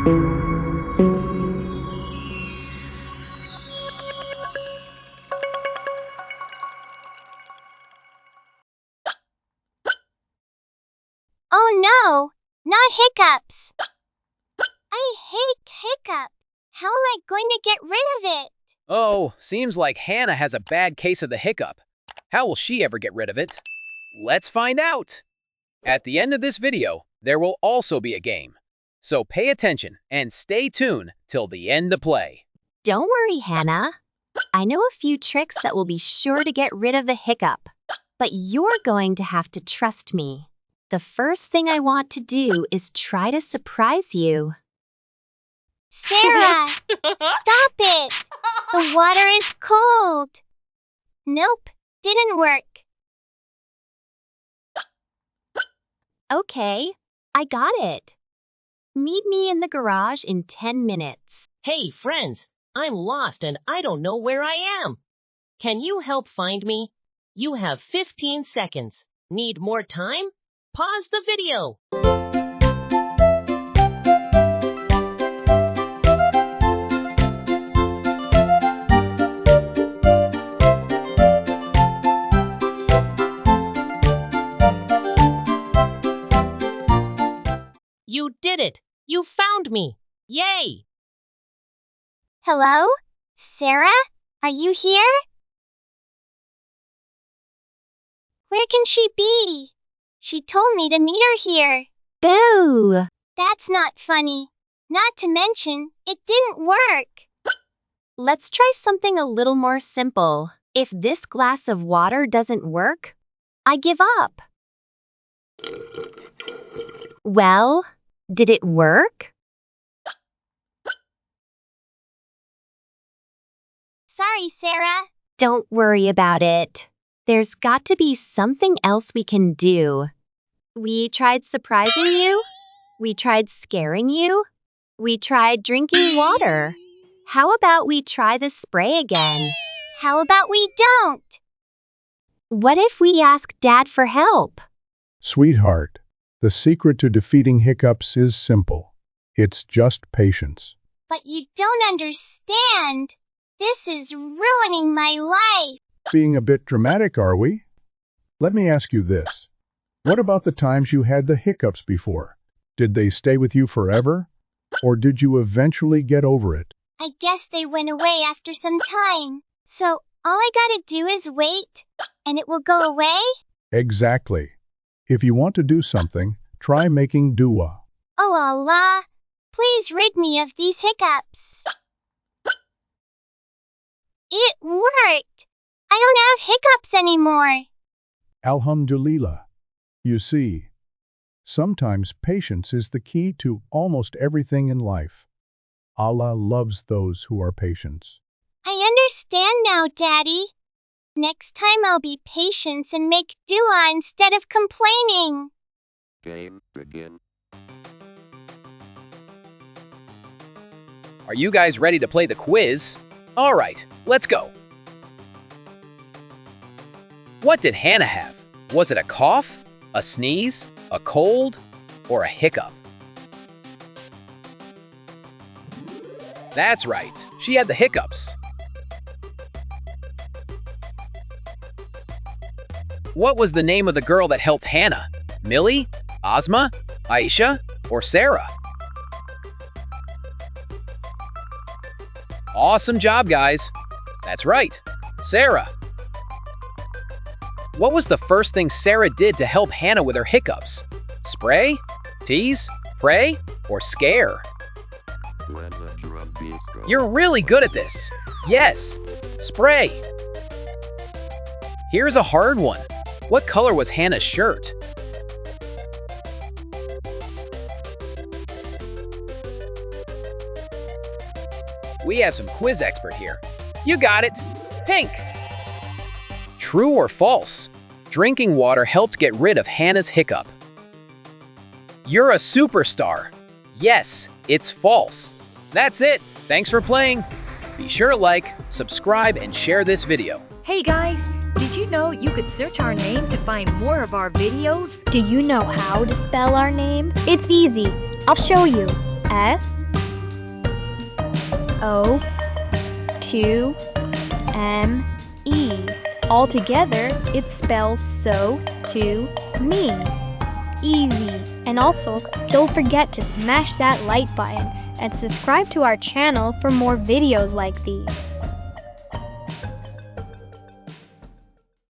Oh no, not Hiccups. I hate Hiccups. How am I going to get rid of it? Oh, seems like Hana has a bad case of the hiccup. How will she ever get rid of it? Let's find out! At the end of this video, there will also be a game. So pay attention and stay tuned till the end to play. Don't worry, Hana. I know a few tricks that will be sure to get rid of the hiccup. But you're going to have to trust me. The first thing I want to do is try to surprise you. Sarah, stop it! The water is cold. Nope, didn't work. Okay, I got it. Meet me in the garage in 10 minutes. Hey, friends, I'm lost and I don't know where I am. Can you help find me? You have 15 seconds. Need more time? Pause the video. You did it! You found me! Yay! Hello? Sarah? Are you here? Where can she be? She told me to meet her here. Boo! That's not funny. Not to mention, it didn't work. Let's try something a little more simple. If this glass of water doesn't work, I give up. Well, did it work? Sorry, Sarah. Don't worry about it. There's got to be something else we can do. We tried surprising you. We tried scaring you. We tried drinking water. How about we try the spray again? How about we don't? What if we ask Dad for help? Sweetheart, the secret to defeating hiccups is simple. It's just patience. But you don't understand. This is ruining my life. Being a bit dramatic, are we? Let me ask you this. What about the times you had the hiccups before? Did they stay with you forever? Or did you eventually get over it? I guess they went away after some time. So all I gotta do is wait, and it will go away? Exactly. If you want to do something, try making dua. Oh Allah, please rid me of these hiccups. It worked! I don't have hiccups anymore. Alhamdulillah. You see, sometimes patience is the key to almost everything in life. Allah loves those who are patient. I understand now, Daddy. Next time I'll be patient and make dua instead of complaining. Game begin. Are you guys ready to play the quiz? All right, let's go. What did Hana have? Was it a cough, a sneeze, a cold, or a hiccup? That's right, she had the hiccups. What was the name of the girl that helped Hana? Millie, Ozma, Aisha, or Sarah? Awesome job, guys. That's right, Sarah. What was the first thing Sarah did to help Hana with her hiccups? Spray, tease, pray, or scare? When the drum beat goes. You're really good at this. Yes, spray. Here's a hard one. What color was Hana's shirt? We have some quiz expert here. You got it. Pink. True or false? Drinking water helped get rid of Hana's hiccup. You're a superstar. Yes, it's false. That's it. Thanks for playing. Be sure to like, subscribe, and share this video. Hey guys, did you know you could search our name to find more of our videos? Do you know how to spell our name? It's easy. I'll show you. S O 2 M E. Altogether, it spells so to me. Easy. And also, don't forget to smash that like button and subscribe to our channel for more videos like these.